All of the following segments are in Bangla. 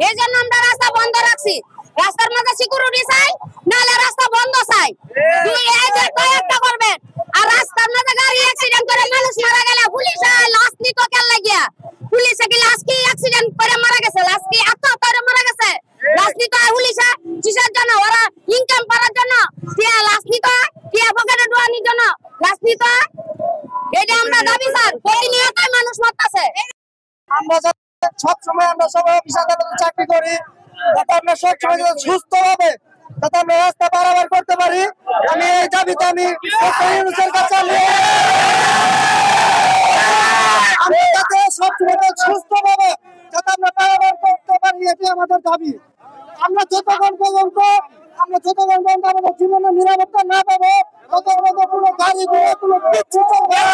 এই জন্য আমরা রাস্তা বন্ধ রাখছি। রাস্তার মধ্যে সিকিউরিটি চাই, নাহলে রাস্তা বন্ধ চাই। দুই একটা করবেন। আর রাস্তার মধ্যে গাড়ি অ্যাক্সিডেন্ট করে মানুষ মারা গেলে পুলিশ লাশ নিত কেন লাগিয়া? পুলিশে কি লাশ কি অ্যাক্সিডেন্ট করে মারা গেছে? লাশ কি আত্মহত্যা করে মারা গেছে? লাশ নিত পুলিশে কিসের জন্য? ওরা ইনকাম করার জন্য। টিয়া লাশ নিত, টিয়া পকেটে ঢোয়ানোর জন্য লাশ নিত। এটা আমরা দাবি স্যার, প্রতিনিয়ত মানুষ মরতেছে। আমরা সবসময় আমরা সবাই অফিস আদালতে চাকরি করি, যাতে আমরা সবসময় সুস্থ ভাবে যাতে আমরা রাস্তা পারাবার করতে পারি। আমি এই দাবিতে আমি কাছে আমি যাতে সবসময় সুস্থ ভাবে যাতে আমরা পারাবার করতে পারি, এটি আমাদের দাবি। আমরা যতক্ষণ পর্যন্ত আমাদের জীবনে নিরাপত্তা না পাবো, ততক্ষণ কোনো গাড়ি কোনো কিচ্ছু চলবে না।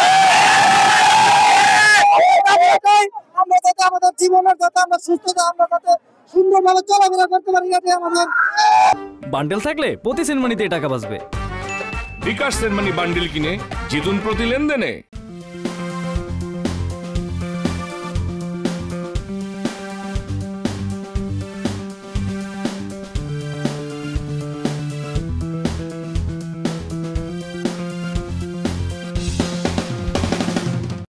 আমরা যাতে আমাদের জীবনের যাতে আমরা সুস্থতা আমরা যাতে সুন্দরভাবে চলাফেরা করতে পারি, এটাই আমাদের। বান্ডেল থাকলে প্রতি সেনমানিতে টাকা বাঁচবে। বিকাশ সেনমানি বান্ডেল কিনে জিতুন প্রতি লেনদেনে।